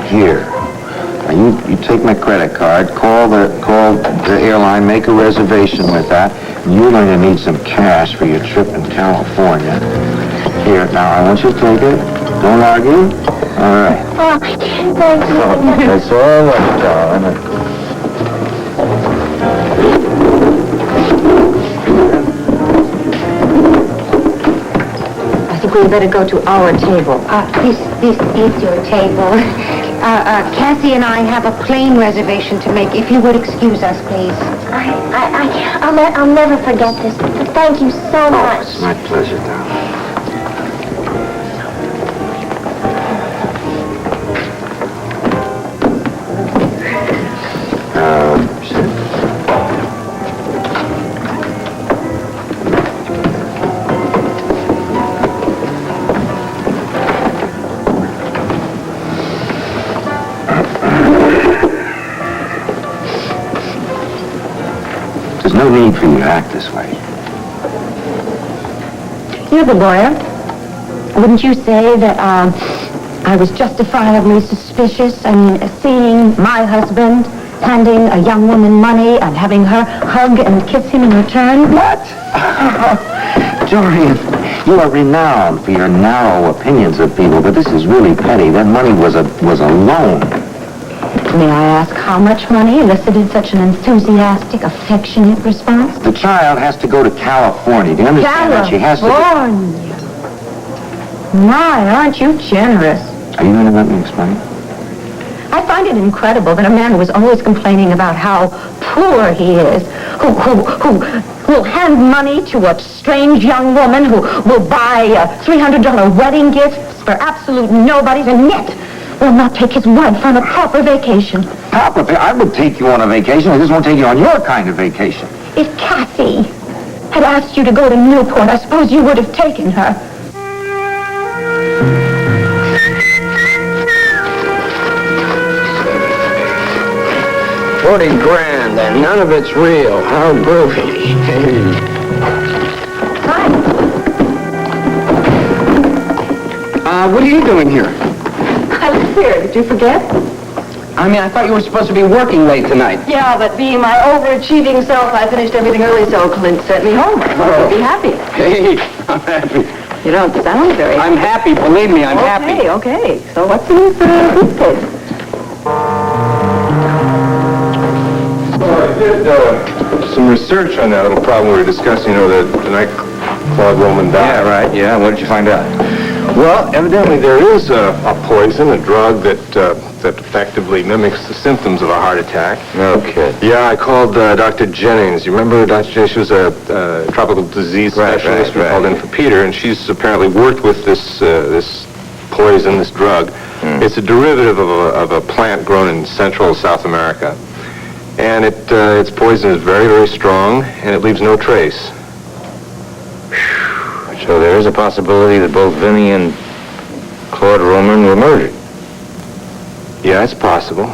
Here. Now you take my credit card, call the airline, make a reservation with that. You're going to need some cash for your trip in California. Here, now I want you to take it. Don't argue. All right. Oh, thank you. That's all right, darling. I think we better go to our table. This is your table. Cassie and I have a plane reservation to make. If you would excuse us, please. I'll never forget this. Thank you so much. It's my pleasure, darling. There's no need for you to act this way. You're the lawyer. Wouldn't you say that I was justifiably suspicious in seeing my husband handing a young woman money and having her hug and kiss him in return? What? Dorian, you are renowned for your narrow opinions of people, but this is really petty. That money was a loan. May I ask how much money elicited such an enthusiastic, affectionate response? The child has to go to California. Do you understand that? She has to... California. My, aren't you generous? Are you going to let me explain? I find it incredible that a man who is always complaining about how poor he is, who will hand money to a strange young woman, who will buy $300 wedding gifts for absolute nobodies, and yet will not take his wife on a proper vacation. I would take you on a vacation. I just won't take you on your kind of vacation. If Kathy had asked you to go to Newport, I suppose you would have taken her. $40,000, and none of it's real. How groovy. Hi. What are you doing here? I was here. Did you forget? I thought you were supposed to be working late tonight. Yeah, but being my overachieving self, I finished everything early, so Clint sent me home. I'll be happy. Hey, I'm happy. You don't sound very happy. I'm happy. Believe me, I'm happy. Okay. So what's in this briefcase? Well, I did some research on that little problem we were discussing, the nightclub Roman died. Yeah, right. Yeah, what did you find out? Well, evidently there is a poison, a drug that effectively mimics the symptoms of a heart attack. No kid. Yeah, I called Dr. Jennings. You remember Dr. Jennings? She was a tropical disease specialist. We called in for Peter, and she's apparently worked with this poison, this drug. It's a derivative of a plant grown in Central South America. And its poison is very, very strong, and it leaves no trace. So there is a possibility that both Vinny and Claude Roman were murdered. Yeah, it's possible.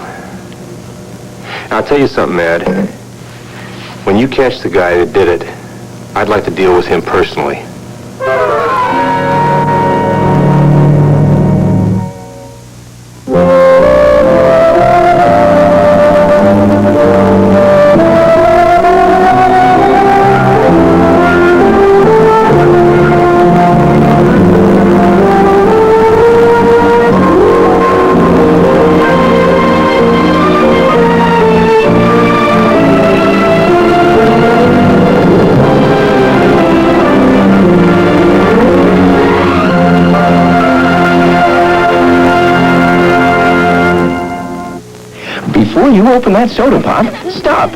I'll tell you something, Ed. When you catch the guy that did it, I'd like to deal with him personally. Before you open that soda pop, stop.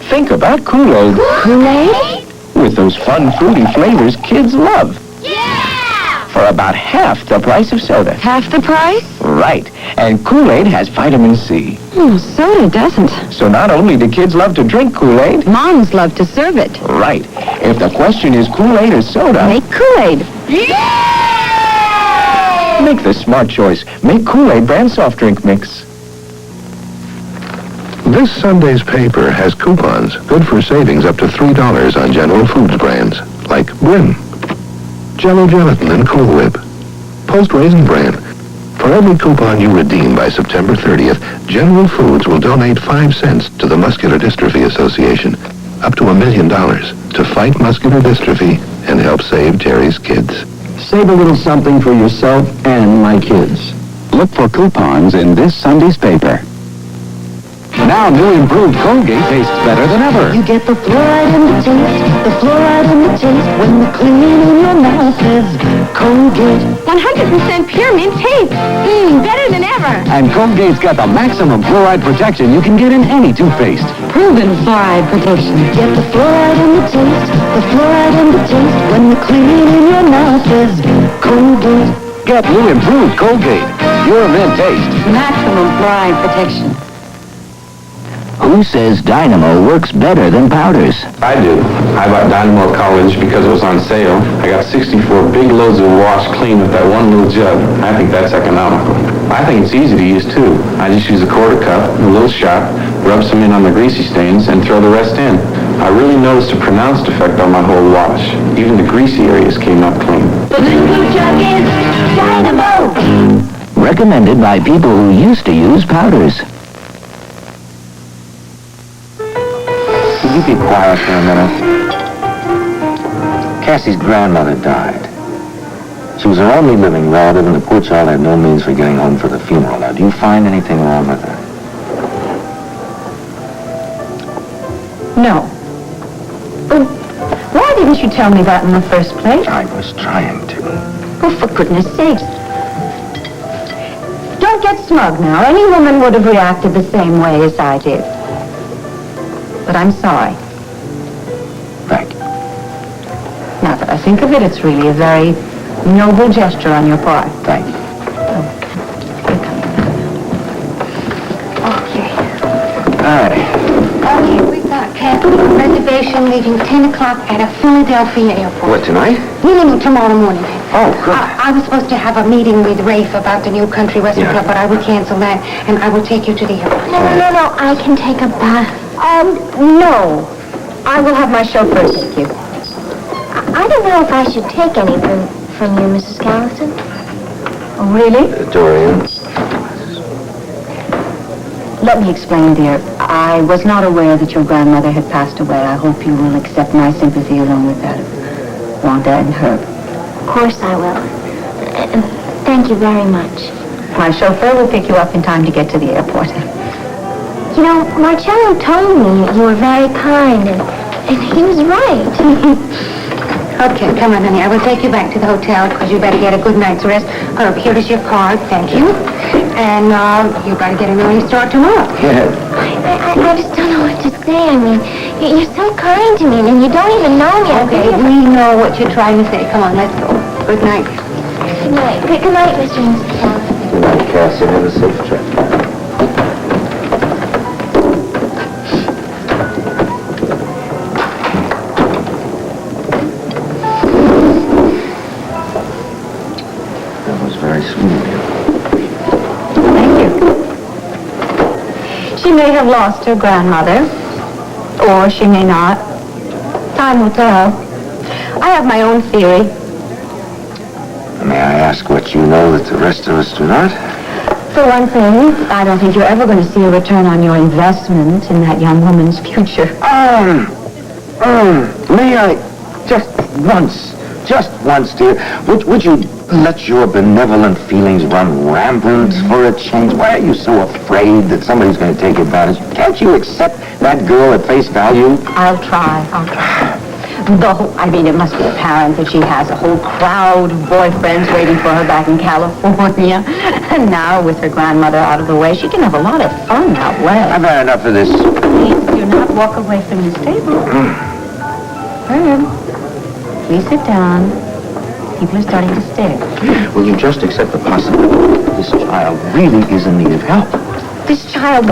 Think about Kool-Aid. Kool-Aid? With those fun, fruity flavors kids love. Yeah! For about half the price of soda. Half the price? Right. And Kool-Aid has vitamin C. Oh, soda doesn't. So not only do kids love to drink Kool-Aid, Moms love to serve it. right. If the question is Kool-Aid or soda, Make Kool-Aid. Yeah! make the smart choice. Make Kool-Aid brand soft drink mix. This Sunday's paper has coupons good for savings up to $3 on General Foods brands like Brim, Jell-O Gelatin and Cool Whip, Post Raisin Bran, Forever every coupon you redeem by September 30th, General Foods will donate 5 cents to the Muscular Dystrophy Association, up to $1 million, to fight muscular dystrophy and help save Terry's kids. Save a little something for yourself and my kids. Look for coupons in this Sunday's paper. Now new improved Colgate tastes better than ever. You get the fluoride in the taste, the fluoride in the taste, when the cleaning in your mouth is Colgate. 100% pure mint taste. Better than ever. And Colgate's got the maximum fluoride protection you can get in any toothpaste. Proven fluoride protection. Get the fluoride in the taste, the fluoride in the taste, when the cleaning in your mouth is Colgate. Get new improved Colgate. Pure mint taste. Maximum fluoride protection. Who says Dynamo works better than powders? I do. I bought Dynamo College because it was on sale. I got 64 big loads of wash clean with that one little jug. I think that's economical. I think it's easy to use too. I just use a quarter cup, a little shot, rub some in on the greasy stains, and throw the rest in. I really noticed a pronounced effect on my whole wash. Even the greasy areas came up clean. The new jug is Dynamo. Recommended by people who used to use powders. Could you be quiet for a minute? Cassie's grandmother died. She was her only living relative, and the poor child had no means for getting home for the funeral. Now, do you find anything wrong with her? No. But why didn't you tell me that in the first place? I was trying to. Oh, for goodness sakes. Don't get smug now. Any woman would have reacted the same way as I did. But I'm sorry. Thank you. Now that I think of it, it's really a very noble gesture on your part. Thank you. Okay. All right. Okay, we've got Kathy, a reservation leaving 10 o'clock at a Philadelphia airport. What, tonight? No, tomorrow morning. Oh, good. I was supposed to have a meeting with Rafe about the new country western club, but I will cancel that, and I will take you to the airport. No, I can take a bath. No. I will have my chauffeur take you. I don't know if I should take anything from you, Mrs. Gallatin. Oh, really? Dorian. Let me explain, dear. I was not aware that your grandmother had passed away. I hope you will accept my sympathy along with that of Wanda and Herb. Of course I will. And thank you very much. My chauffeur will pick you up in time to get to the airport. You know, Marcello told me you were very kind, and he was right. Okay, come on, honey. I will take you back to the hotel, because you better get a good night's rest. Here is your card. Thank you. And you better get an early start tomorrow. Yeah. I just don't know what to say. I mean, you're so kind to me, and you don't even know me. Okay, we know what you're trying to say. Come on, let's go. Good night. Good night. Good night, Mr. and Mrs. Gallatin. Good night, Cassie. Have a safe trip. Very sweet of you. Thank you. She may have lost her grandmother, or she may not. Time will tell. I have my own theory. May I ask what you know that the rest of us do not? For one thing, I don't think you're ever going to see a return on your investment in that young woman's future. May I, just once, dear, would you let your benevolent feelings run rampant for a change? Why are you so afraid that somebody's going to take advantage? Can't you accept that girl at face value? I'll try. It must be apparent that she has a whole crowd of boyfriends waiting for her back in California. And now, with her grandmother out of the way, she can have a lot of fun out west. I've had enough of this. Please do not walk away from this table. Herb, please sit down. People are starting to stare. Will you just accept the possibility that this child really is in need of help? This child,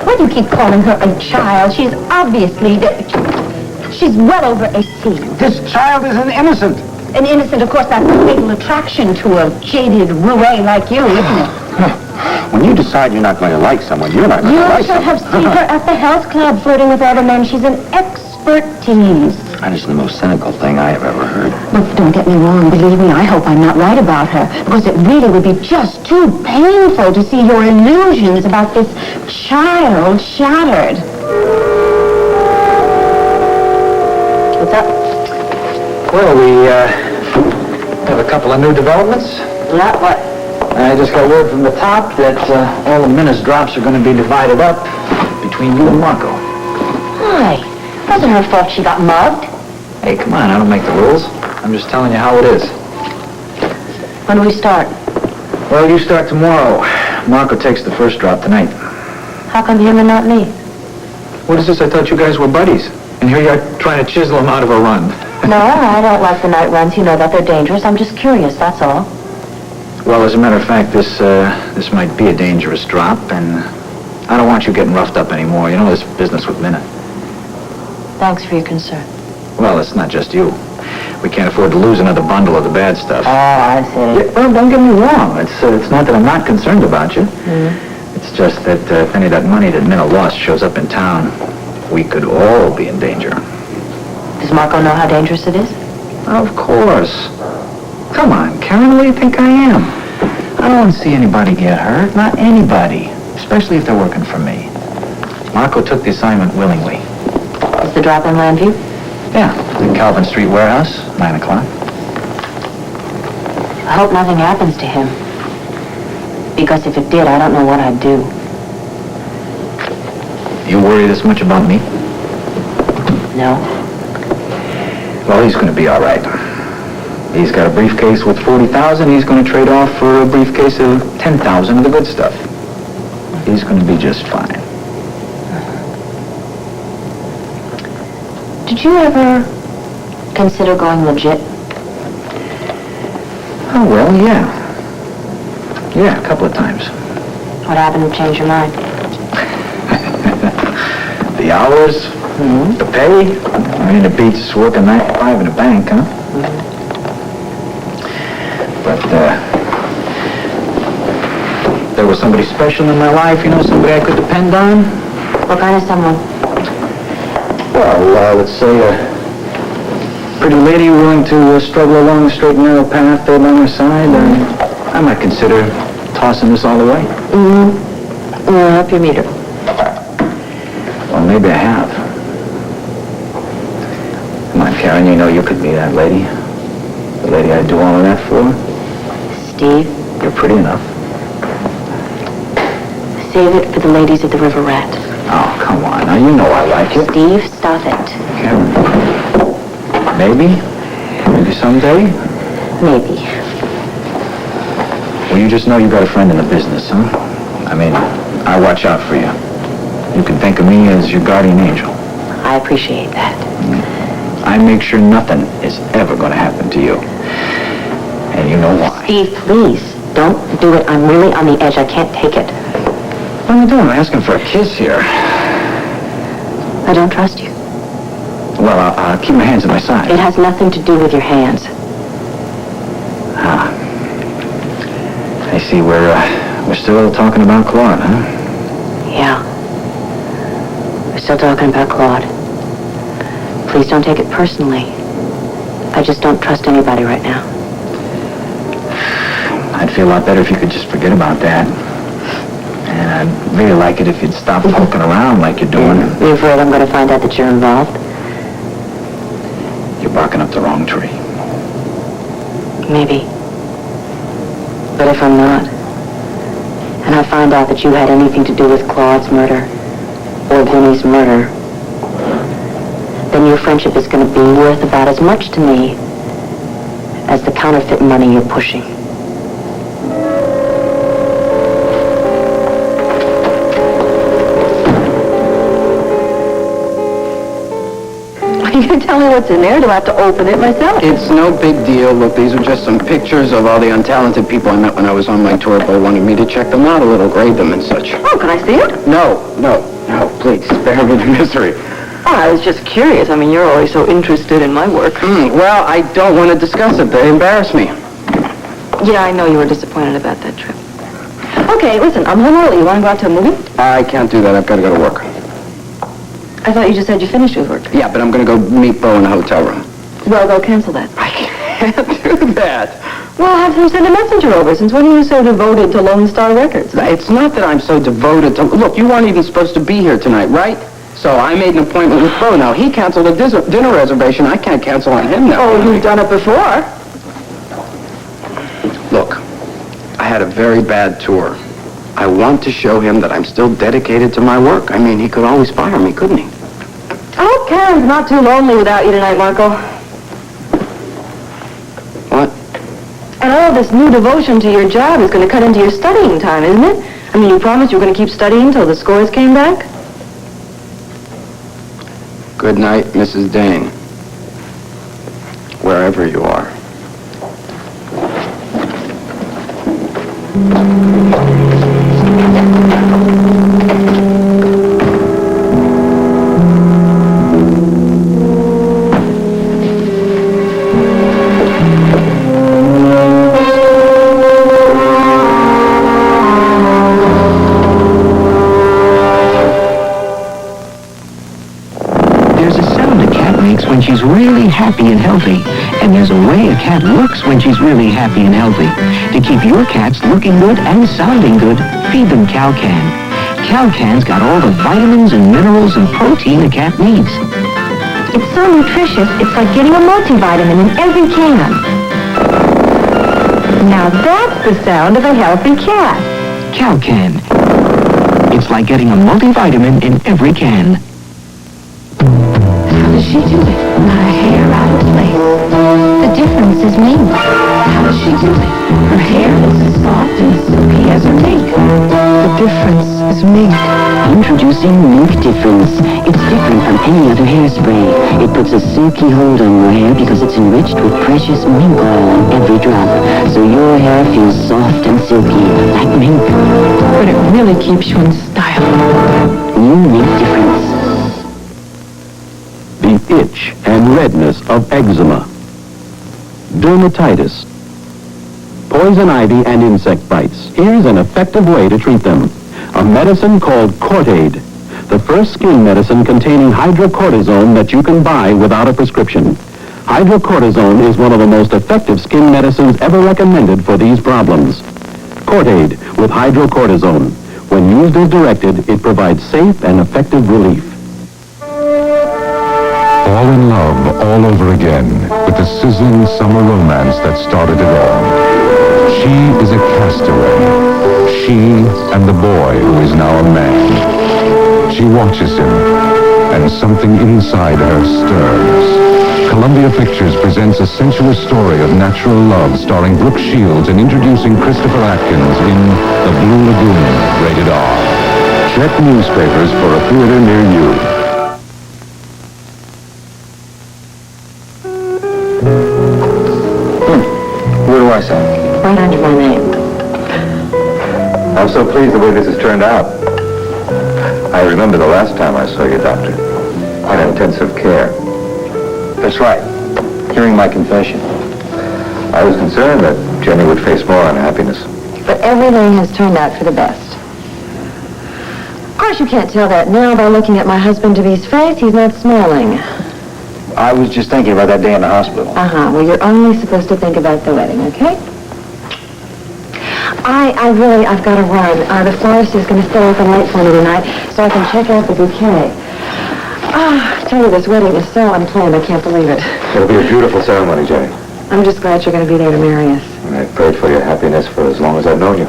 why do you keep calling her a child? She's obviously, she's well over 18. This child is an innocent. An innocent, of course, that's a fatal attraction to a jaded roue like you, isn't it? When you decide you're not going to like someone, you're not going to like You should someone. have seen her at the health club flirting with other men. She's an expert tease. That is the most cynical thing I have ever heard. Look, don't get me wrong. Believe me, I hope I'm not right about her. Because it really would be just too painful to see your illusions about this child shattered. What's up? Well, we have a couple of new developments. Not what? I just got word from the top that all the Minna's drops are going to be divided up between you and Marco. Why? Wasn't her fault she got mugged. Hey, come on, I don't make the rules. I'm just telling you how it is. When do we start? Well, you start tomorrow. Marco takes the first drop tonight. How come him and not me? What is this? I thought you guys were buddies. And here you are trying to chisel him out of a run. No, I don't like the night runs. You know that they're dangerous. I'm just curious, that's all. Well, as a matter of fact, this might be a dangerous drop, and I don't want you getting roughed up anymore. You know, this business with Minna. Thanks for your concern. Well, it's not just you. We can't afford to lose another bundle of the bad stuff. Oh, I see. Yeah, well, don't get me wrong. It's not that I'm not concerned about you. It's just that if any of that money that Minna lost shows up in town, we could all be in danger. Does Marco know how dangerous it is? Of course. Come on, Karen, what do you think I am? I don't want to see anybody get hurt, not anybody, especially if they're working for me. Marco took the assignment willingly. Is the drop in Landview? Yeah, the Calvin Street warehouse, 9 o'clock. I hope nothing happens to him. Because if it did, I don't know what I'd do. You worry this much about me? No. Well, he's going to be all right. He's got a briefcase with $40,000. He's going to trade off for a briefcase of $10,000 of the good stuff. He's going to be just fine. Did you ever consider going legit? Oh, well, yeah. Yeah, a couple of times. What happened to change your mind? The hours, the pay. I mean, it beats working 9 to 5 in a bank, huh? But, there was somebody special in my life, you know, somebody I could depend on. What kind of someone? Well, let's say a pretty lady willing to struggle along the straight and narrow path there by my side. I might consider tossing this all away. Up your meter. Well, maybe I have. Come on, Karen, you know you could be that lady. The lady I'd do all of that for. Steve, You're pretty enough. save it for the ladies of the River Rat. Oh, come on. Now, you know I like it. Steve, stop it. Karen. Maybe. Maybe someday. Maybe. Well, you just know you got a friend in the business, huh? I mean, I watch out for you. You can think of me as your guardian angel. I appreciate that. I make sure nothing is ever going to happen to you. And you know why. Steve, please, don't do it. I'm really on the edge. I can't take it. What am I doing? I'm asking for a kiss here. I don't trust you. Well, I'll keep my hands at my side. It has nothing to do with your hands. Ah. I see we're still talking about Claude, huh? Yeah. We're still talking about Claude. Please don't take it personally. I just don't trust anybody right now. I'd feel a lot better if you could just forget about that. And I'd really like it if you'd stop poking around like you're doing. You afraid I'm going to find out that you're involved? You're barking up the wrong tree. Maybe. But if I'm not, and I find out that you had anything to do with Claude's murder, or Vinny's murder, then your friendship is going to be worth about as much to me as the counterfeit money you're pushing. You tell me what's in there. Do I have to open it myself? It's no big deal. Look, these are just some pictures of all the untalented people I met when I was on my tour. They wanted me to check them out a little, grade them and such. Oh, can I see it? No, please, spare me the misery. Oh, I was just curious. I mean, you're always so interested in my work. Well, I don't want to discuss it. They embarrass me. Yeah, I know you were disappointed about that trip. Okay, listen, I'm home early. You want to go out to a movie? I can't do that. I've got to go to work. I thought you just said you finished with work. Yeah, but I'm gonna go meet Bo in the hotel room. Well, go cancel that. I can't do that. Well, have them send a messenger over. Since when are you so devoted to Lone Star Records? It's not that I'm so devoted to... Look, you weren't even supposed to be here tonight, right? So I made an appointment with Bo. Now, he canceled a dinner reservation. I can't cancel on him now. Oh, you've done it before. Look, I had a very bad tour. I want to show him that I'm still dedicated to my work. I mean, he could always fire me, couldn't he? I hope Karen's not too lonely without you tonight, Marco. What? And all this new devotion to your job is going to cut into your studying time, isn't it? I mean, you promised you were going to keep studying till the scores came back? Good night, Mrs. Dane. Wherever you are. There's a sound a cat makes when she's really happy and healthy. And there's a way a cat looks when she's really happy and healthy. To keep your cats looking good and sounding good, feed them Cow-Can. Cow-Can's got all the vitamins and minerals and protein a cat needs. It's so nutritious, it's like getting a multivitamin in every can. Now that's the sound of a healthy cat. Cow-Can. It's like getting a multivitamin in every can. How does she do it? Not a hair out of place. The difference is mink. How does she do it? Her hair is as soft and silky as her mink. The difference is mink. Introducing Mink Difference. It's different from any other hairspray. It puts a silky hold on your hair because it's enriched with precious mink oil in every drop. So your hair feels soft and silky, like mink. But it really keeps you in style. New Mink Difference. The itch and redness of eczema. Dermatitis. Poison ivy and insect bites. Here's an effective way to treat them. A medicine called Cortaid. The first skin medicine containing hydrocortisone that you can buy without a prescription. Hydrocortisone is one of the most effective skin medicines ever recommended for these problems. Cortaid with hydrocortisone. When used as directed, it provides safe and effective relief. Fall in love all over again with the sizzling summer romance that started it all. She is a castaway. She and the boy who is now a man. She watches him, and something inside her stirs. Columbia Pictures presents a sensuous story of natural love starring Brooke Shields and introducing Christopher Atkins in The Blue Lagoon, rated R. Check newspapers for a theater near you. Where do I sign? Right under my name. I'm so pleased the way this has turned out. I remember the last time I saw you, Doctor. In intensive care. That's right. Hearing my confession. I was concerned that Jenny would face more unhappiness. But everything has turned out for the best. Of course, you can't tell that now by looking at my husband-to-be's face. He's not smiling. I was just thinking about that day in the hospital. Uh-huh. Well, you're only supposed to think about the wedding, okay? I've got to run. The florist is going to stay open late for me tonight, so I can check out the bouquet. I tell you, this wedding is so unplanned, I can't believe it. It'll be a beautiful ceremony, Jenny. I'm just glad you're going to be there to marry us. And I've prayed for your happiness for as long as I've known you.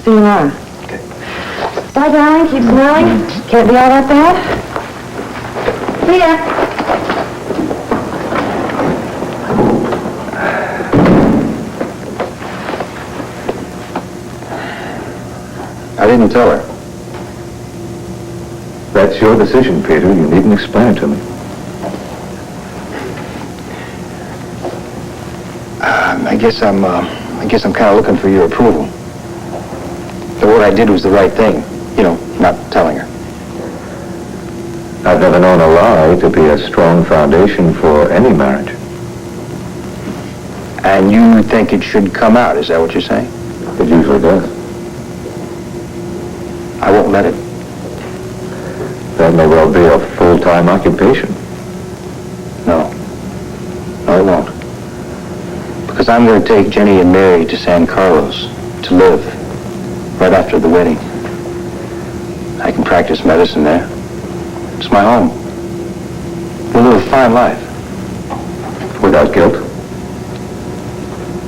See you tomorrow. Okay. Bye, darling. Keep smiling. Can't be all that bad. See ya. I didn't tell her. That's your decision, Peter. You needn't explain it to me. I guess I'm kind of looking for your approval. That what I did was the right thing. You know, not telling her. I've never known a lie to be a strong foundation for any marriage. And you think it should come out, is that what you're saying? It usually does. I won't let it. That may well be a full-time occupation. No, it won't. Because I'm going to take Jenny and Mary to San Carlos to live right after the wedding. I can practice medicine there. It's my home. We'll live a fine life. Without guilt?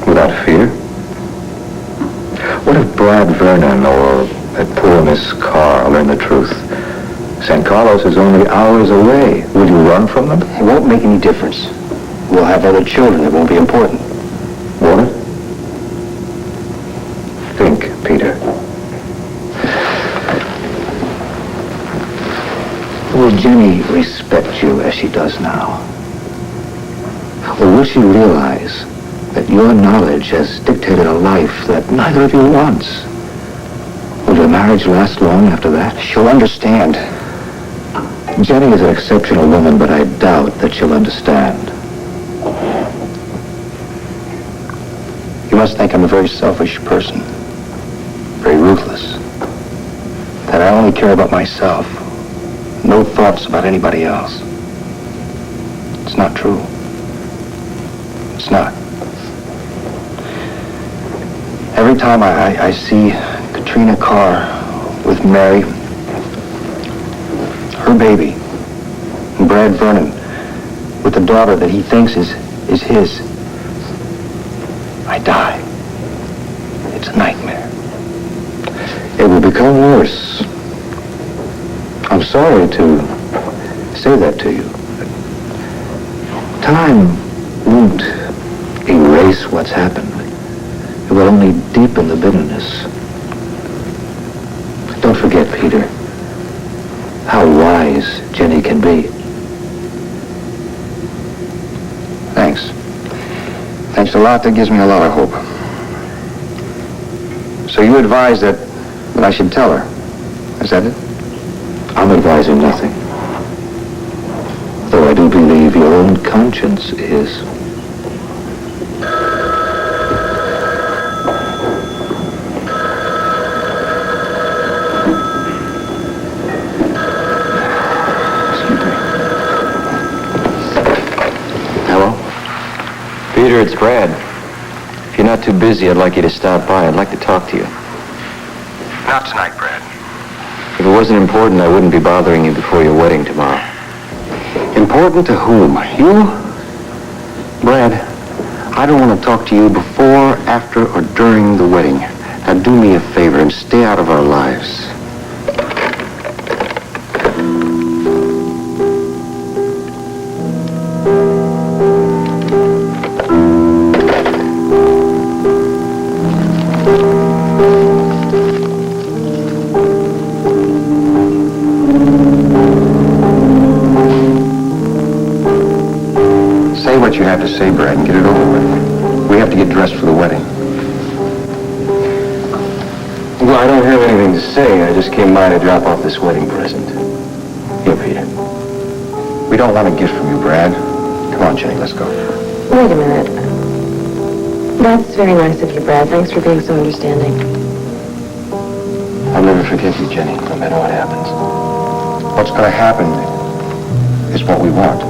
Without fear? What if Brad Vernon or that poor Miss Carr learn the truth? San Carlos is only hours away. Would you run from them? It won't make any difference. We'll have other children that won't be important. Won't it? Think, Peter. Will Jenny respect you as she does now? Or will she realize that your knowledge has dictated a life that neither of you wants? Will your marriage last long after that? She'll understand. Jenny is an exceptional woman, but I doubt that she'll understand. You must think I'm a very selfish person, very ruthless, that I only care about myself, no thoughts about anybody else. It's not true. It's not. Every time I see Katrina Carr with Mary, her baby, and Brad Vernon with the daughter that he thinks is his, I die. It's a nightmare. It will become worse. I'm sorry to say that to you. Time won't erase what's happened. It will only deepen the bitterness. Don't forget, Peter, how wise Jenny can be. Thanks. Thanks a lot. That gives me a lot of hope. So you advise that I should tell her. Is that it? I'm advising nothing. Though I do believe your own conscience is. Peter, it's Brad. If you're not too busy, I'd like you to stop by. I'd like to talk to you. Not tonight, Brad. If it wasn't important, I wouldn't be bothering you before your wedding tomorrow. Important to whom? You? Brad, I don't want to talk to you before, after, or during the wedding. Now do me a favor and stay out of our lives. Say what you have to say, Brad, and get it over with. We have to get dressed for the wedding. Well, I don't have anything to say. I just came by to drop off this wedding present. Here, Peter. We don't want a gift from you, Brad. Come on, Jenny, let's go. Wait a minute. That's very nice of you, Brad. Thanks for being so understanding. I'll never forget you, Jenny, no matter what happens. What's going to happen is what we want.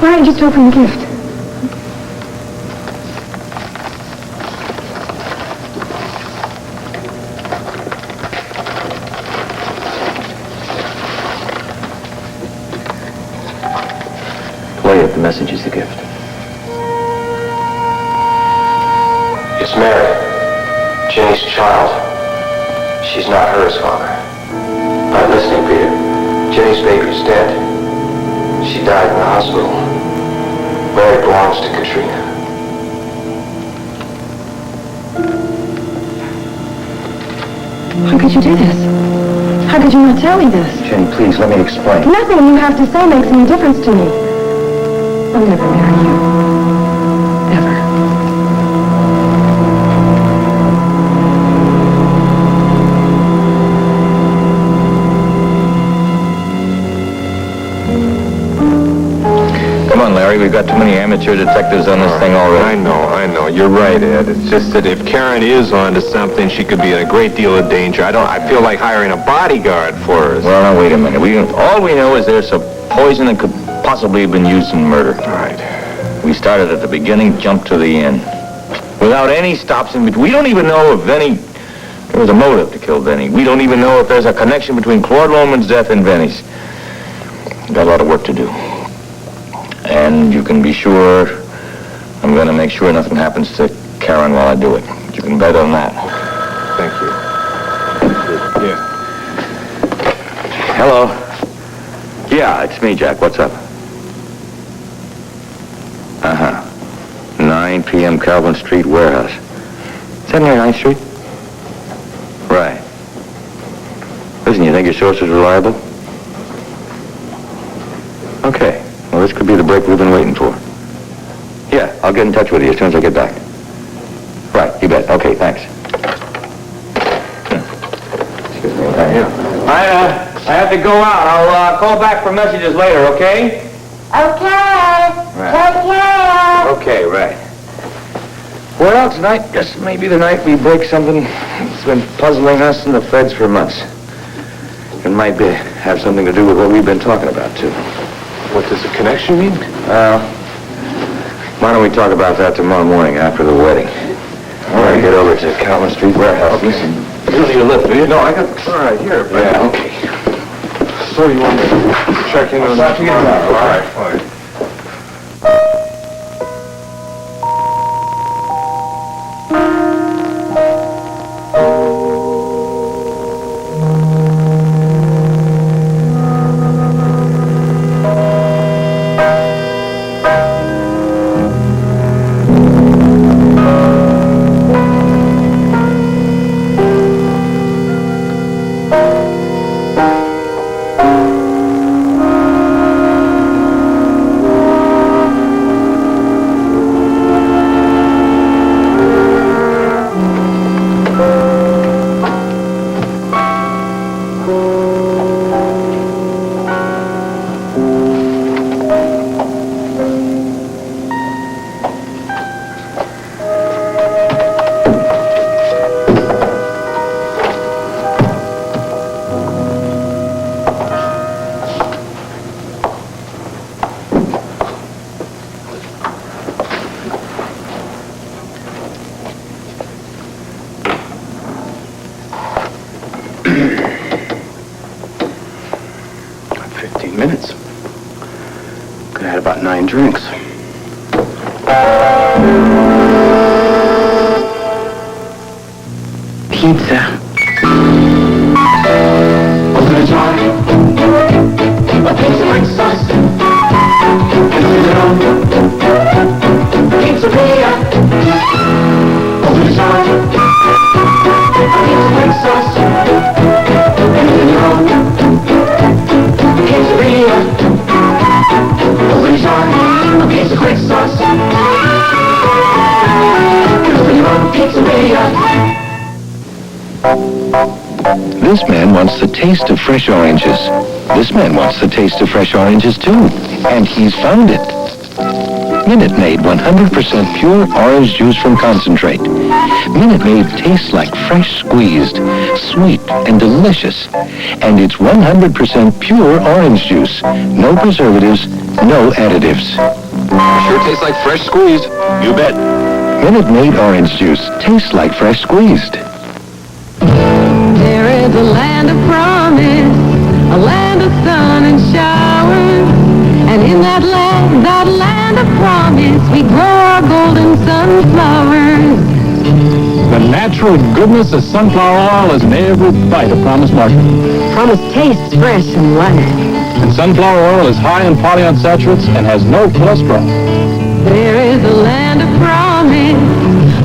Why don't you just open the gift? Play it. The message is the gift. It's Mary, Jenny's child. She's not hers, Father. Not listening, Peter. Jenny's baby's dead. She died in the hospital. Mary belongs to Katrina. How could you do this? How could you not tell me this? Jenny, please, let me explain. Nothing you have to say makes any difference to me. I'll never marry you. Ever. Come on, Larry. We've got too many amateur detectives on this thing already. I know. You're right, Ed. It's just that if Karen is onto something, she could be in a great deal of danger. I feel like hiring a bodyguard for her. Well, now, wait a minute. All we know is there's some poison that could possibly have been used in murder. Right. We started at the beginning, jumped to the end. Without any stops in between. We don't even know if there was a motive to kill Benny. We don't even know if there's a connection between Claude Loman's death and Benny's. Got a lot of work to do. And you can be sure I'm going to make sure nothing happens to Karen while I do it. You can bet on that. Thank you. Yeah. Hello. Yeah, it's me, Jack. What's up? 9 p.m. Calvin Street warehouse. Is that near 9th Street? Right. Listen, you think your source is reliable? Okay. Well, this could be the break we've been waiting for. Yeah, I'll get in touch with you as soon as I get back. Right, you bet. Okay, thanks. Excuse me. I have to go out. I'll call back for messages later, okay? Okay. Take care. Okay, right. Well, tonight just maybe the night we break something that's been puzzling us and the feds for months. It might have something to do with what we've been talking about, too. What does the connection mean? Why don't we talk about that tomorrow morning after the wedding? All right, get over to Calvin Street warehouse. Listen, you don't need a lift, do you? No, I got the car right here. Yeah, okay. So you want me to check in on that tomorrow? All right, fine. About 9 drinks. Pizza. Open a jar. A pizza like sauce. Pizzeria. Open a jar. A pizza like sauce. Pizzeria. Open a jar, a pizza quick sauce. Open your own pizzeria. This man wants the taste of fresh oranges. This man wants the taste of fresh oranges too. And he's found it. Minute Maid 100% pure orange juice from concentrate. Minute Maid tastes like fresh squeezed, sweet and delicious. And it's 100% pure orange juice. No preservatives, no additives. Sure tastes like fresh squeezed. You bet. Minute Maid orange juice tastes like fresh squeezed. There is a land of promise, a land of sun and showers. And in that land of promise, we grow our golden sunflowers. The natural goodness of sunflower oil is in every bite of Promise Market. Promise tastes fresh and light. And sunflower oil is high in polyunsaturates and has no cholesterol. There is a land of promise,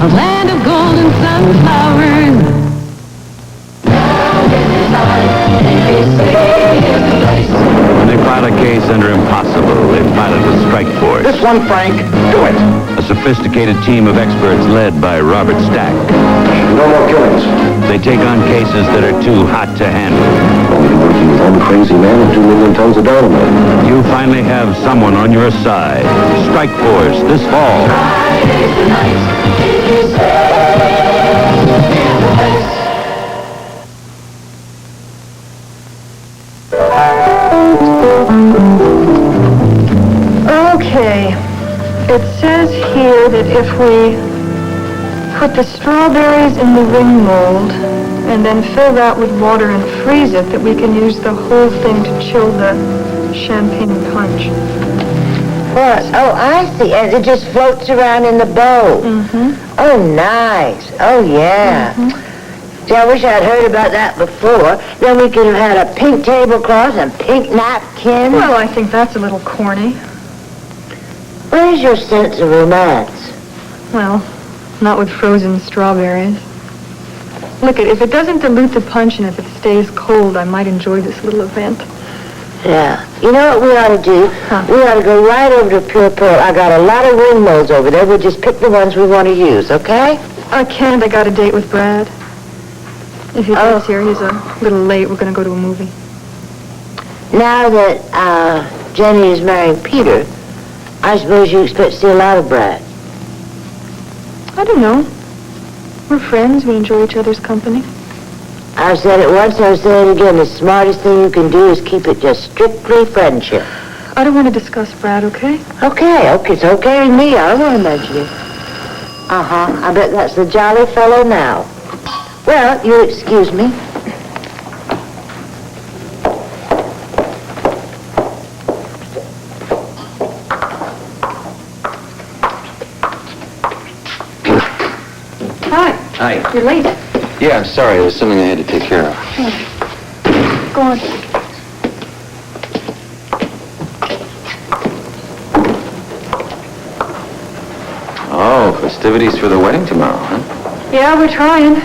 a land of golden sunflowers. When they file a case under impossible, they pilot a strike force. This one, Frank. Do it. A sophisticated team of experts led by Robert Stack. No more killings. They take on cases that are too hot to handle. He's one crazy man and 2 million tons of dynamite. You finally have someone on your side. Strike Force this fall. Okay. It says here that if we put the strawberries in the ring mold and then fill that with water and freeze it, that we can use the whole thing to chill the champagne punch. What? Oh, I see. And it just floats around in the bowl. Mm-hmm. Oh, nice. Oh, yeah. See, I wish I'd heard about that before. Then we could have had a pink tablecloth and pink napkins. Well, I think that's a little corny. Where's your sense of romance? Well, not with frozen strawberries. Look, if it doesn't dilute the punch and if it stays cold, I might enjoy this little event. Yeah. You know what we ought to do? Huh. We ought to go right over to Pure Pearl. I got a lot of ring molds over there. We'll just pick the ones we want to use, okay? I can't. I got a date with Brad. If he gets here, he's a little late. We're going to go to a movie. Now that Jenny is marrying Peter, I suppose you expect to see a lot of Brad. I don't know. We're friends. We enjoy each other's company. I've said it once, I'll say it again. The smartest thing you can do is keep it just strictly friendship. I don't want to discuss Brad, okay? Okay, it's okay with me. I don't want to mention it. Uh-huh. I bet that's the jolly fellow now. Well, you'll excuse me. Hi. Hi. You're late. Yeah, I'm sorry. There was something I had to take care of. Go on. Oh, festivities for the wedding tomorrow, huh? Yeah, we're trying.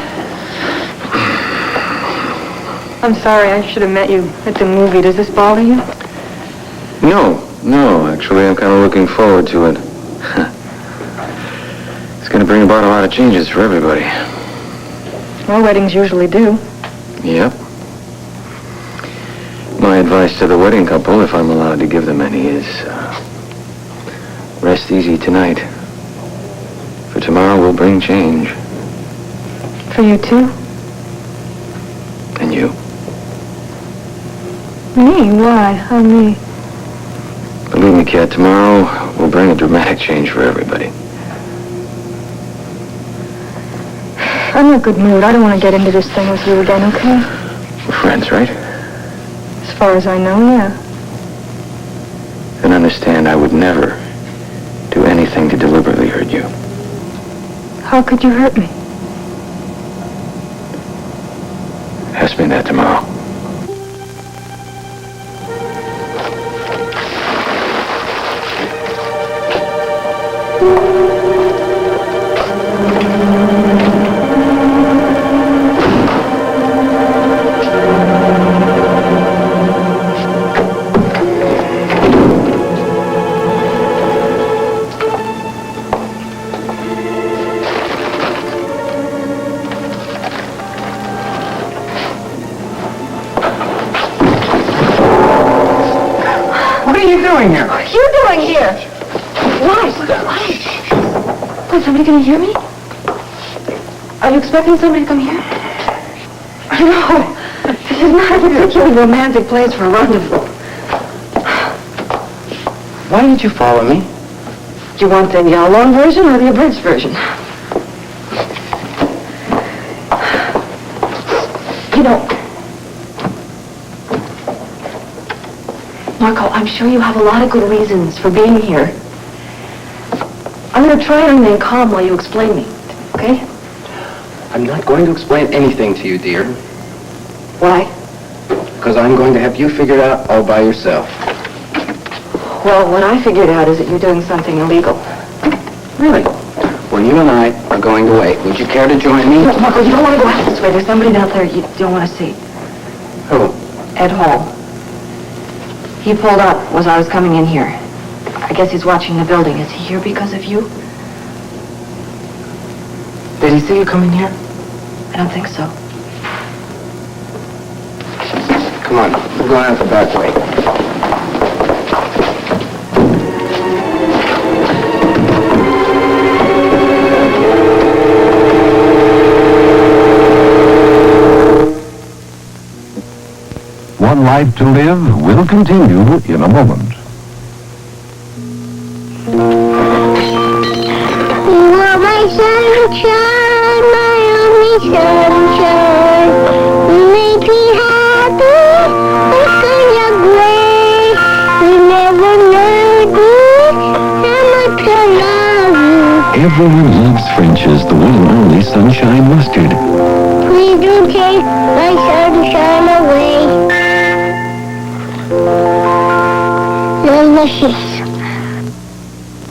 I'm sorry, I should have met you at the movie. Does this bother you? No, actually, I'm kind of looking forward to it. It's going to bring about a lot of changes for everybody. Well, weddings usually do. Yep. My advice to the wedding couple, if I'm allowed to give them any, is rest easy tonight. For tomorrow will bring change. For you, too? And you? Me? Why? How me? Believe me, Kat, tomorrow will bring a dramatic change for everybody. I'm in a good mood. I don't want to get into this thing with you again, okay? We're friends, right? As far as I know, yeah. Then understand I would never do anything to deliberately hurt you. How could you hurt me? Ask me that tomorrow. What are you doing here? What are you doing here? Why? Is somebody going to hear me? Are you expecting somebody to come here? No. This is not a particularly romantic place for a rendezvous. Why did you follow me? Do you want the long version or the abridged version? You know, Marco, I'm sure you have a lot of good reasons for being here. I'm going to try and remain calm while you explain me, okay? I'm not going to explain anything to you, dear, Why? because I'm going to have you figured out all by yourself. Well, what I figured out is that you're doing something illegal. Really? Well, you and I are going to wait. Would you care to join me? No, Marco, you don't want to go out this way. There's somebody out there you don't want to see. Who? Ed Hall. He pulled up as I was coming in here. I guess he's watching the building. Is he here because of you? Did he see you coming here? I don't think so. Come Come on, we're going out the back way. One Life to Live will continue in a moment. You are my sunshine, my only sunshine. You make me happy, when you're gray. You never learned how much I love you. Everyone loves French's the one and only Sunshine Mustard. Please don't take my sunshine away. Delicious.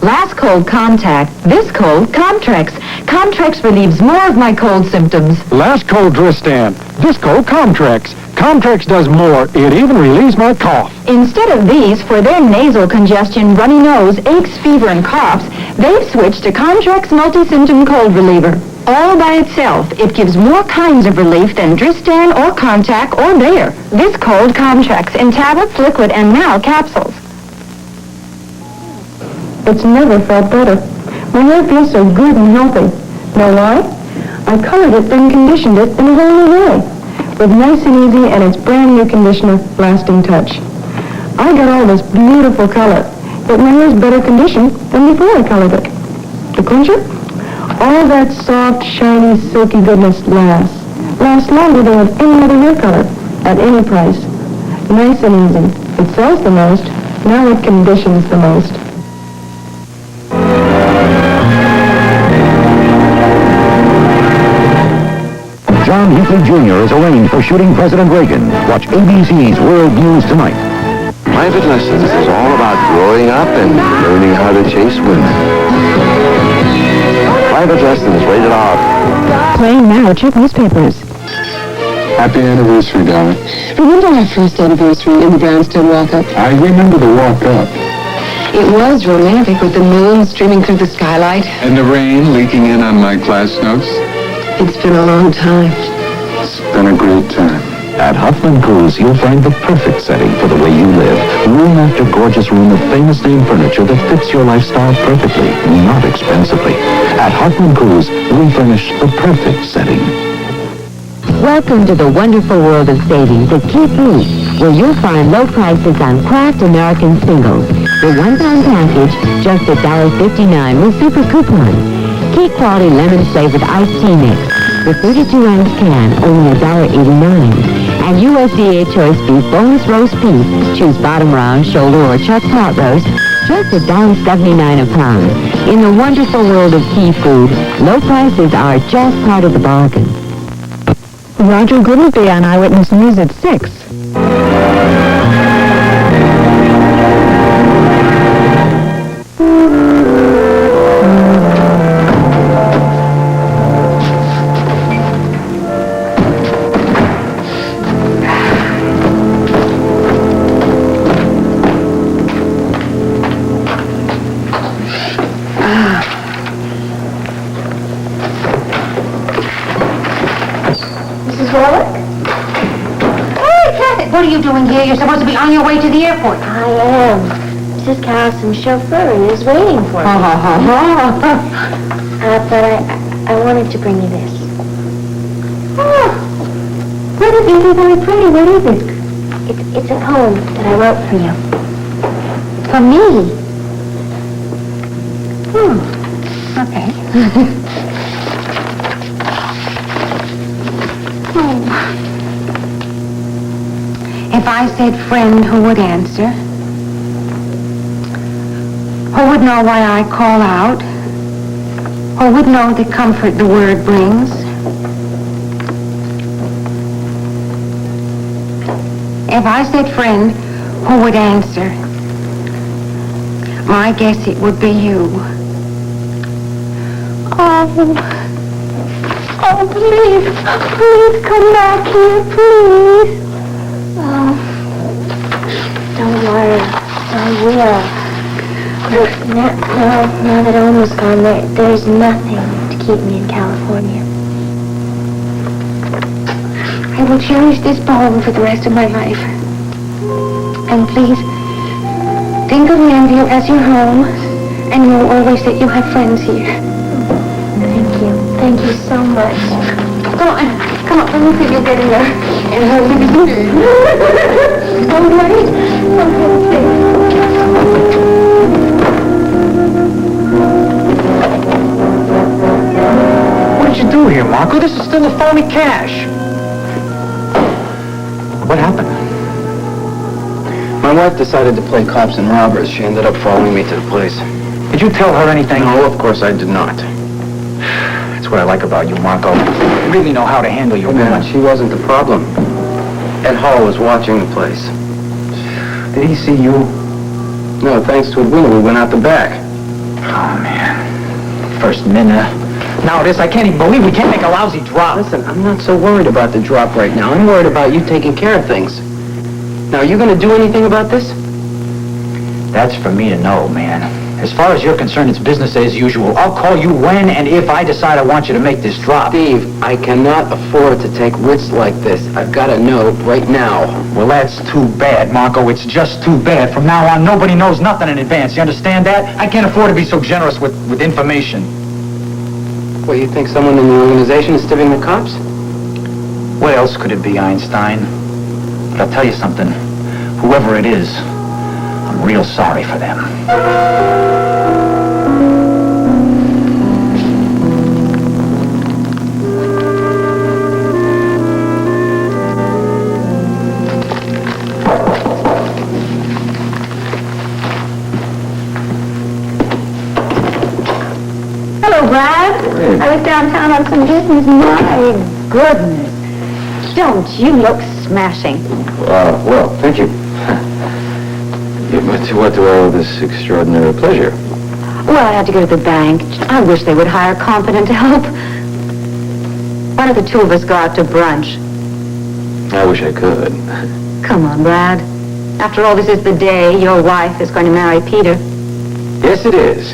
Last cold contact, this cold Comtrex. Comtrex relieves more of my cold symptoms. Last cold Dristan. This cold Comtrex. Comtrex does more. It even relieves my cough. Instead of these, for their nasal congestion, runny nose, aches, fever, and coughs, they've switched to Comtrex Multi-Symptom Cold Reliever. All by itself, it gives more kinds of relief than Dristan or Contac or Bayer. This cold Comtrex in tablets, liquid, and now capsules. It's never felt better. My hair feels so good and healthy. Know why? I colored it, then conditioned it in a whole new way. With Nice and Easy and its brand new conditioner, Lasting Touch. I got all this beautiful color, but my hair's better conditioned than before I colored it. The clincher? All that soft, shiny, silky goodness lasts. Lasts longer than with any other hair color, at any price. Nice and Easy. It sells the most, now it conditions the most. John Hinckley Jr. is arraigned for shooting President Reagan. Watch ABC's World News tonight. Private Lessons is all about growing up and learning how to chase women. Private Lessons, rated R. Playing now, check newspapers. Happy anniversary, darling. Remember our first anniversary in the brownstone walk-up? I remember the walk-up. It was romantic with the moon streaming through the skylight. And the rain leaking in on my class notes. It's been a long time. It's been a great time. At Huffman Cruise, you'll find the perfect setting for the way you live. Room after gorgeous room of famous name furniture that fits your lifestyle perfectly, not expensively. At Huffman Cruise, we furnish the perfect setting. Welcome to the wonderful world of savings at Keep Meat, where you'll find low prices on Kraft American singles. The one-pound package, just $1.59 with super coupon. Key quality lemon-flavored iced tea mix. The 32-ounce can, only $1.89. And USDA choice beef boneless roast beef. Choose bottom round, shoulder, or chuck pot roast. Just $1.79 a pound. In the wonderful world of key food, low prices are just part of the bargain. Roger Good will be on Eyewitness News at 6. What are you doing here? You're supposed to be on your way to the airport. I am. Mrs. Carlson's chauffeur is waiting for me. But I wanted to bring you this. Oh, what is it? Very pretty. What is it? It's a poem that I wrote for you. For me. Okay. If I said friend, who would answer? Who would know why I call out? Who would know the comfort the word brings? If I said friend, who would answer? My guess it would be you. Oh, please come back here, please. Oh, don't worry, I will. Look, now that Oma's gone, there's nothing to keep me in California. I I will cherish this poem for the rest of my life. And please, think of Manview as your home, and know always that you have friends here. Thank you. Thank you so much. Come on, let me see you getting there. And hug me. All right? Okay. What did you do here, Marco? This is still a phony cash. What happened? My wife decided to play cops and robbers. She ended up following me to the place. Did you tell her anything? No, of course I did not. That's what I like about you, Marco. You really know how to handle your woman. She wasn't the problem. Ed Hall was watching the place. Did he see you? No, thanks to Edwina, we went out the back. Oh, man. First minute. Now this, I can't even believe we can't make a lousy drop. Listen, I'm not so worried about the drop right now. I'm worried about you taking care of things. Now, are you going to do anything about this? That's for me to know, man. As far as you're concerned, it's business as usual. I'll call you when and if I decide I want you to make this drop. Steve, I cannot afford to take risks like this. I've got to know right now. Well, that's too bad, Marco. It's just too bad. From now on, nobody knows nothing in advance. You understand that? I can't afford to be so generous with information. Well, you think someone in the organization is tipping the cops? What else could it be, Einstein? But I'll tell you something. Whoever it is, I'm real sorry for them. Hello, Brad. I was downtown on some business. My goodness. Don't you look smashing? Well, thank you. But to what do I owe this extraordinary pleasure? Well, I had to go to the bank. I wish they would hire competent help. Why don't the two of us go out to brunch? I wish I could. Come on, Brad. After all, this is the day your wife is going to marry Peter. Yes, it is.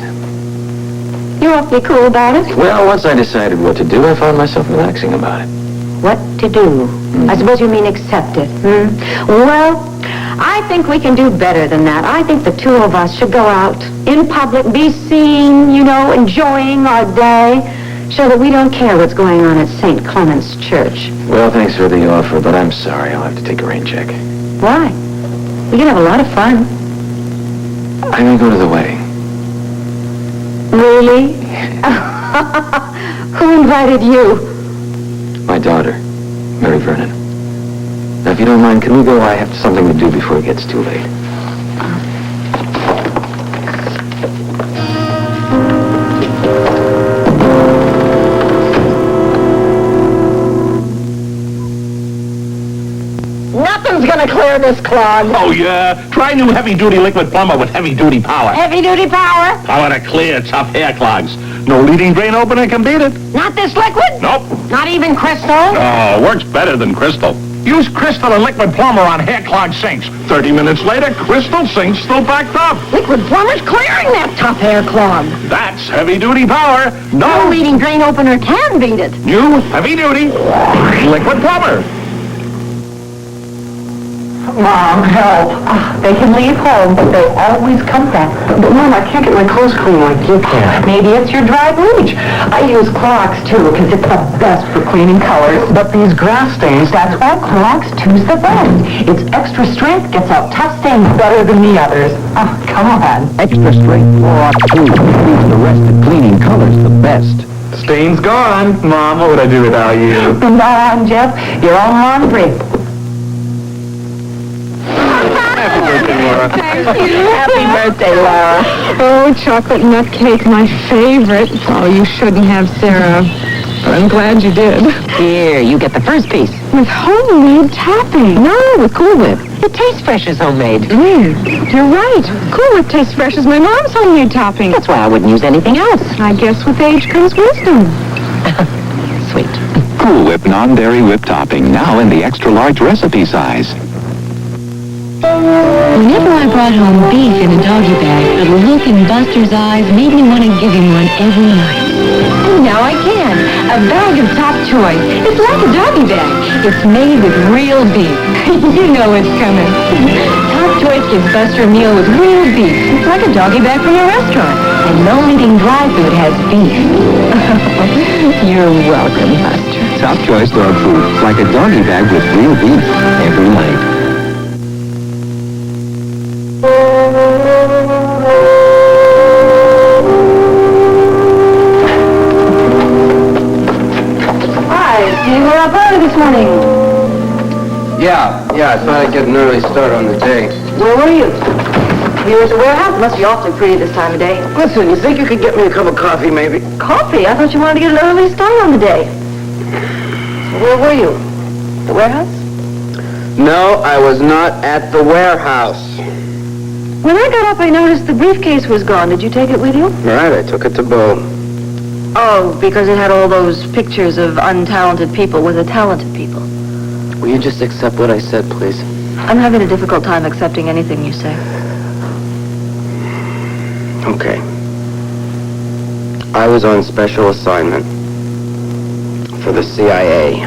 You're awfully cool about it. Well, once I decided what to do, I found myself relaxing about it. What to do? I suppose you mean accept it, Well, I think we can do better than that. I think the two of us should go out in public, be seen, enjoying our day, show that we don't care what's going on at St. Clement's Church. Well, thanks for the offer, but I'm sorry. I'll have to take a rain check. Why? We can have a lot of fun. I may go to the wedding. Really? Who invited you? My daughter, Mary Vernon. Now, if you don't mind, can we go? I have something to do before it gets too late. Nothing's gonna clear this clog. Oh, yeah? Try new heavy-duty liquid plumber with heavy-duty power. Heavy-duty power? Power to clear tough hair clogs. No leading drain opener can beat it. Not this liquid? Nope. Not even Crystal? Oh, works better than Crystal. Use Crystal and liquid plumber on hair clogged sinks. 30 minutes later, Crystal sink's still backed up. Liquid plumber's clearing that tough hair clog. That's heavy-duty power. No leading drain opener can beat it. New heavy-duty liquid plumber. Mom, help. They can leave home, but they always come back. But, Mom, I can't get my clothes clean like you can. Maybe it's your dry bleach. I use Clorox, too, because it's the best for cleaning colors. But these grass stains, That's why Clorox 2's the best. Its extra strength gets out tough stains better than the others. Oh, come on. Extra strength Clorox 2 leaves the rest of cleaning colors the best. stain's gone. Mom, what would I do without you? Come on, Jeff. Your own laundry. Happy birthday, Laura. Happy birthday, Laura. Oh, chocolate nut cake, my favorite. Oh, you shouldn't have, Sarah. But I'm glad you did. Here, you get the first piece. With homemade topping. No, with Cool Whip. It tastes fresh as homemade. You're right. Cool Whip tastes fresh as my mom's homemade topping. That's why I wouldn't use anything else. I guess with age comes wisdom. Sweet. Cool Whip non-dairy whip topping, now in the extra large recipe size. Whenever I brought home beef in a doggy bag, the look in Buster's eyes made me want to give him one every night. Now I can. A bag of Top Choice. It's like a doggy bag. It's made with real beef. You know it's coming. Top Choice gives Buster a meal with real beef. It's like a doggy bag from a restaurant. And no eating dry food has beef. You're welcome, Buster. Top Choice dog food. Like a doggy bag with real beef. Every night. You were up early this morning. Yeah, I thought I'd get an early start on the day. Where were you? Here at the warehouse? Must be awfully pretty this time of day. Listen, you think you could get me a cup of coffee, maybe? Coffee? I thought you wanted to get an early start on the day. Where were you? The warehouse? No, I was not at the warehouse. When I got up, I noticed the briefcase was gone. Did you take it with you? Right, I took it to Bo. Oh, because it had all those pictures of untalented people with the talented people. Will you just accept what I said, please? I'm having a difficult time accepting anything you say. Okay. I was on special assignment for the CIA.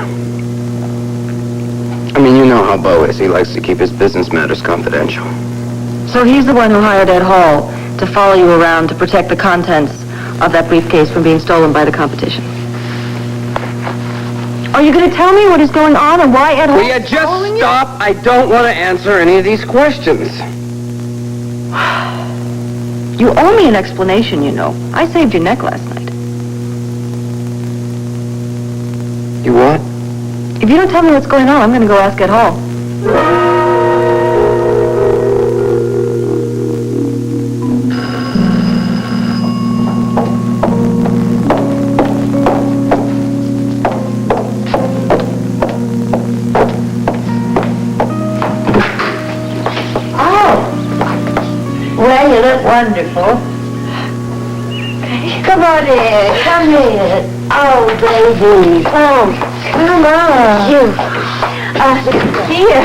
I mean, you know how Bo is. He likes to keep his business matters confidential. So he's the one who hired Ed Hall to follow you around to protect the contents of that briefcase from being stolen by the competition. Are you going to tell me what is going on and why Ed Hall Will you is just following stop? I don't want to answer any of these questions. You owe me an explanation, you know. I saved your neck last night. You what? If you don't tell me what's going on, I'm going to go ask Ed Hall. Well, you look wonderful. Come on in, come in. Oh, baby. Oh, come on. You. Here,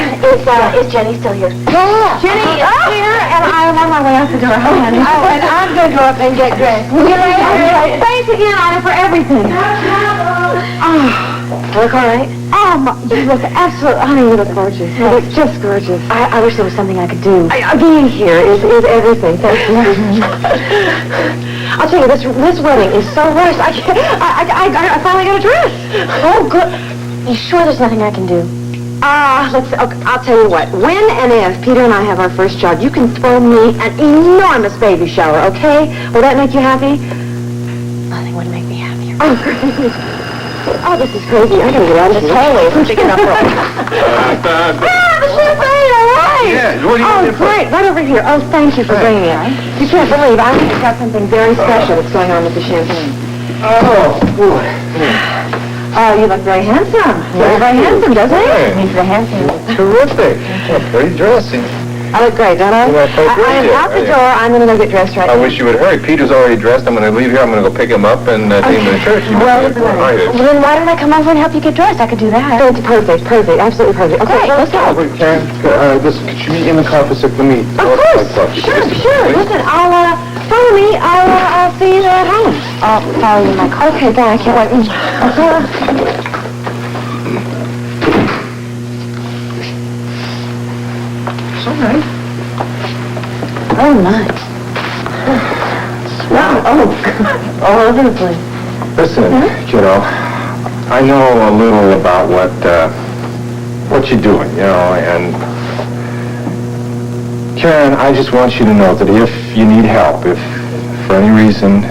is Jenny still here? Yeah. Jenny is here, and I'm on my way out the door. Hold on. Oh, and I'm going to go up and get dressed. Thanks again, Ida, for everything. Look all right? You look absolutely, honey, you look gorgeous. You look just gorgeous. I wish there was something I could do. Being here is everything. Thank you. I'll tell you, this wedding is so rushed. I finally got a dress. Oh, good. You sure there's nothing I can do? Let's see. Okay, I'll tell you what. When and if Peter and I have our first child, you can throw me an enormous baby shower, okay? Will that make you happy? Nothing would make me happier. Oh, great. Oh, this is crazy. I gotta get out of this hallway. It's big enough for the champagne, all right. Yeah, what do you Oh, great. Right over here. Oh, thank you for bringing it. You can't believe I've got something very special that's going on with the champagne. Oh, boy. Oh, you look very handsome. Very, very handsome, doesn't he? He's the handsome. Terrific. Pretty dressing. I look great, don't I? You look quite I am great, out the yeah. door. I'm going to go get dressed right I now. wish you would hurry. Peter's already dressed. I'm going to leave here. I'm going to go pick him up and take him to the church. Well, Then why don't I come over and help you get dressed? I could do that. It's perfect, absolutely perfect. Okay, let's go. Wait, Karen, listen, could you meet in the car for a sec? Let me... Of course. Sure. Listen, follow me. I'll see you at home. I'll follow you in my car. Okay, bye. I can't wait. It's all right. Oh, my. Wow. Oh, God. All over the place. Listen, kiddo, I know a little about what you're doing, you know, and Karen, I just want you to know that if you need help, if for any reason,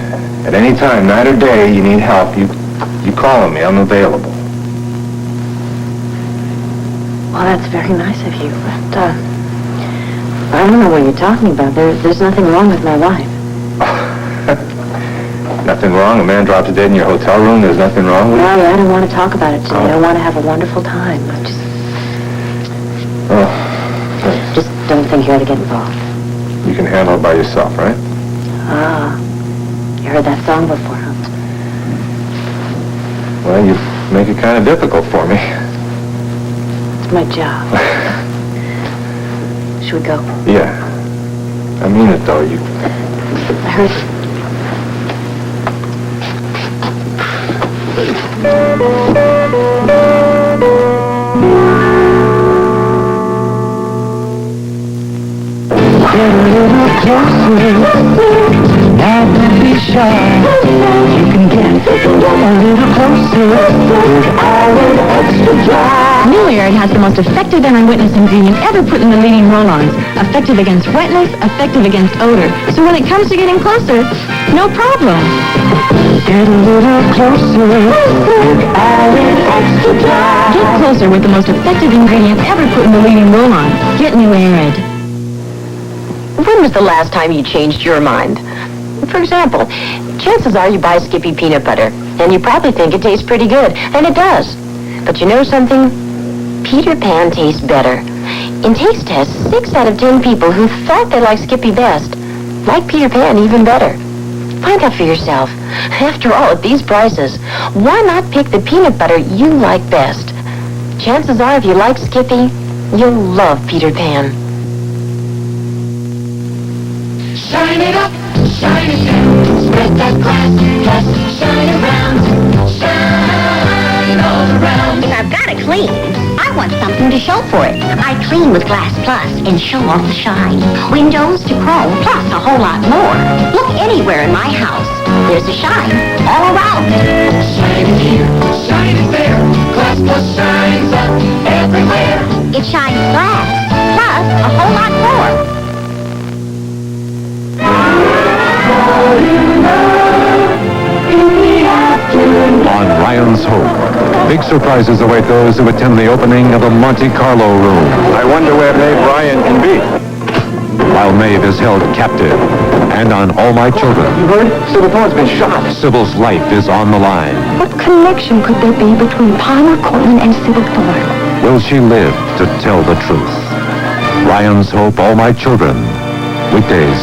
at any time, night or day, you need help, you call on me. I'm available. Well, that's very nice of you, but, I don't know what you're talking about. There's nothing wrong with my wife. Nothing wrong? A man dropped dead in your hotel room? There's nothing wrong with it? No, I don't want to talk about it today. I want to have a wonderful time. I just don't think you ought to get involved. You can handle it by yourself, right? Ah, you heard that song before, huh? Well, you make it kind of difficult for me. It's my job. Should we go? Yeah. I mean it, though. I heard shine. You can get a little closer with Allen Extra Dry. New Arid has the most effective anti-wetness ingredient ever put in the leading roll-ons. Effective against wetness, effective against odor. So when it comes to getting closer, no problem. Get a little closer with Allen Extra Dry. Get closer with the most effective ingredient ever put in the leading roll-on. Get New Arid. When was the last time you changed your mind? For example, chances are you buy Skippy peanut butter, and you probably think it tastes pretty good, and it does. But you know something? Peter Pan tastes better. In taste tests, 6 out of 10 people who thought they liked Skippy best like Peter Pan even better. Find out for yourself. After all, at these prices, why not pick the peanut butter you like best? Chances are if you like Skippy, you'll love Peter Pan. Shine it up, shine it down, spread that glass, shine around, shine all around. If I've got to clean, I want something to show for it. I clean with Glass Plus and show off the shine. Windows to chrome, plus a whole lot more. Look anywhere in my house. There's a shine all around. Shine it here, shine it there, Glass Plus shines up everywhere. It shines glass, plus a whole lot more. On Ryan's Hope, big surprises await those who attend the opening of the Monte Carlo room. I wonder where Maeve Ryan can be. While Maeve is held captive. And on All My Children, You heard? Sybil Thorne's been shot. Sybil's life is on the line. What connection could there be between Palmer Cortland and Sybil Thorne? Will she live to tell the truth? Ryan's Hope, All My Children. Weekdays.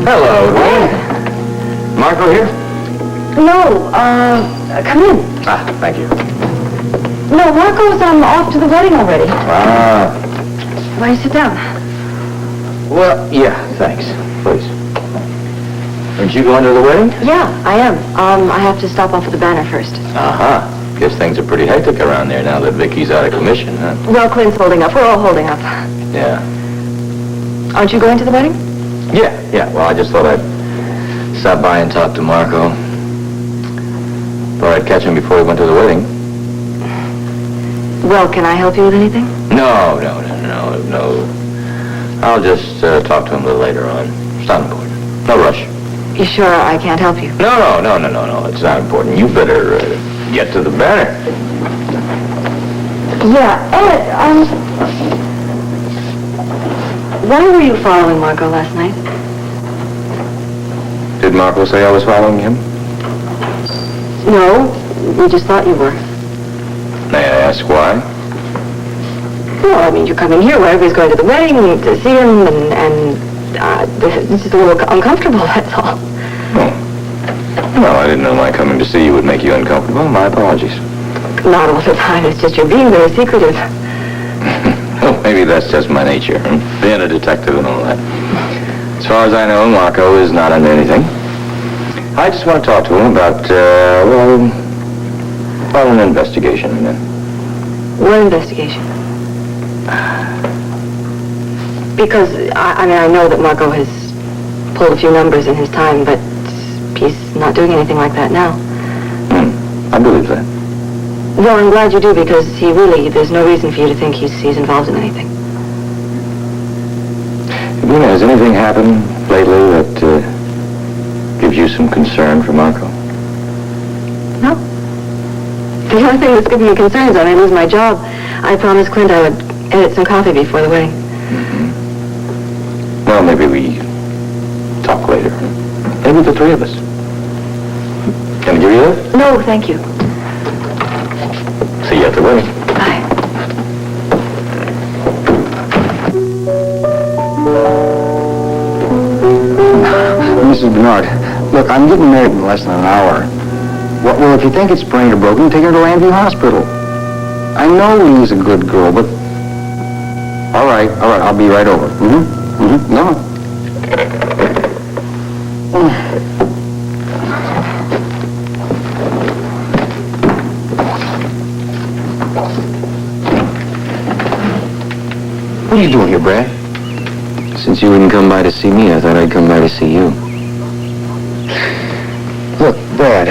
Hello, Dwayne. Marco here? No, come in. Ah, thank you. No, Marco's off to the wedding already. Ah, Why don't you sit down? well, yeah, thanks. Please. Aren't you going to the wedding? Yeah, I am. I have to stop off at the banner first. Uh-huh. Guess things are pretty hectic around there now that Vicky's out of commission, huh? Well, Clint's holding up. We're all holding up. Yeah. Aren't you going to the wedding? Yeah. Well, I just thought I'd stop by and talk to Marco. Thought I'd catch him before he went to the wedding. Well, can I help you with anything? No. I'll just talk to him a little later on. It's not important. No rush. You sure I can't help you? No. It's not important. You better get to the banner. Yeah, Ed, why were you following Marco last night? Did Marco say I was following him? No, we just thought you were. May I ask why? Well, I mean, you're coming here where everybody's going to the wedding to see him, and this is a little uncomfortable, that's all. Well, I didn't know my coming to see you would make you uncomfortable. My apologies. Not all the time, it's just you're being very secretive. Well, maybe that's just my nature, being a detective and all that. As far as I know, Marco is not under anything. I just want to talk to him about, an investigation. What investigation? Because, I know that Marco has pulled a few numbers in his time, but he's not doing anything like that now. I believe that. Well, I'm glad you do, because there's no reason for you to think he's involved in anything. Edwina, has anything happened lately that gives you some concern for Marco? No. The only thing that's giving me concern is I may lose my job. I promised Clint I would edit some coffee before the wedding. Well, maybe we talk later. Maybe the three of us. Can I give you that? No, thank you. See you at the wedding. Bye. Mrs. Bernard, look, I'm getting married in less than an hour. Well, if you think it's sprained or broken, take her to Landview Hospital. I know Lee's a good girl, but... All right, I'll be right over. No. usual here, Brad. Since you wouldn't come by to see me, I thought I'd come by to see you. Look, Brad,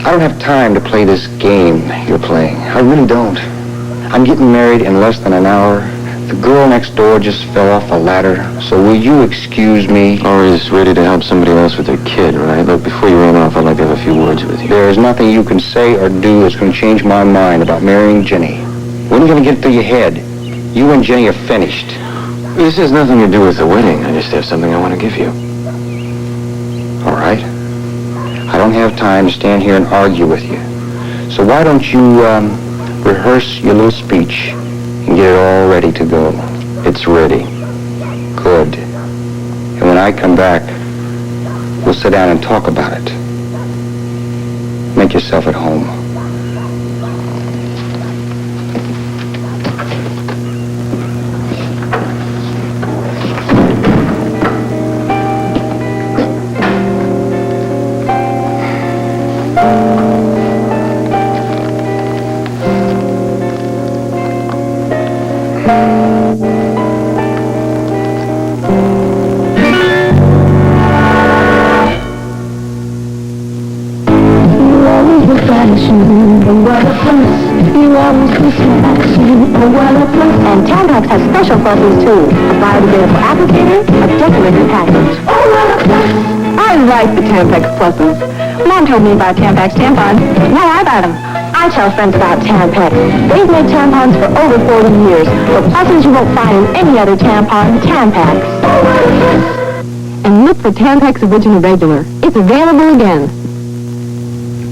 I don't have time to play this game you're playing. I really don't. I'm getting married in less than an hour. The girl next door just fell off a ladder, so will you excuse me? Always ready to help somebody else with their kid, right? Look, before you run off, I'd like to have a few words with you. There is nothing you can say or do that's going to change my mind about marrying Jenny. When are you going to get it through your head? You and Jenny are finished. This has nothing to do with the wedding. I just have something I want to give you. All right. I don't have time to stand here and argue with you. So why don't you rehearse your little speech and get it all ready to go? It's ready. Good. And when I come back, we'll sit down and talk about it. Make yourself at home. And Tampax has special fuzzles too. A biodegradable applicator, a decorated package. I like the Tampax fuzzles. Mom told me about Tampax tampons. Now I buy them. I tell friends about Tampax. They've made tampons for over 40 years. For fuzzles you won't find in any other tampon, Tampax. And look for Tampax Original Regular. It's available again.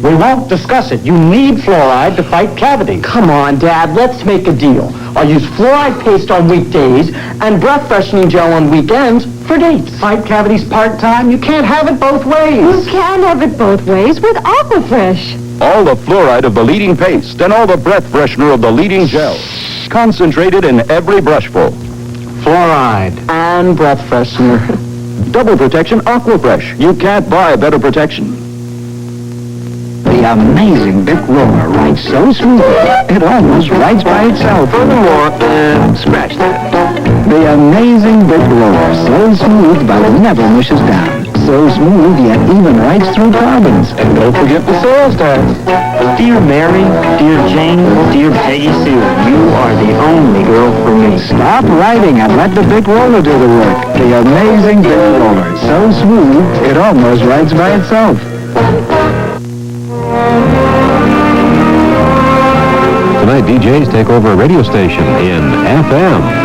We won't discuss it. You need fluoride to fight cavities. Come on, Dad, let's make a deal. I'll use fluoride paste on weekdays and breath freshening gel on weekends for dates. Fight cavities part-time? You can't have it both ways. You can have it both ways with Aquafresh. All the fluoride of the leading paste and all the breath freshener of the leading gel. Concentrated in every brushful. Fluoride and breath freshener. Double protection Aquafresh. You can't buy better protection. The amazing Bic roller writes so smoothly, it almost writes by itself. Furthermore, scratch that. The amazing Bic roller, so smooth but never mushes down. So smooth yet even writes through carbons. And don't forget the sales tax. Dear Mary, dear Jane, dear Peggy Sue, you are the only girl for me. Stop writing and let the Bic roller do the work. The amazing Bic roller, so smooth it almost writes by itself. Tonight, DJs take over a radio station in FM.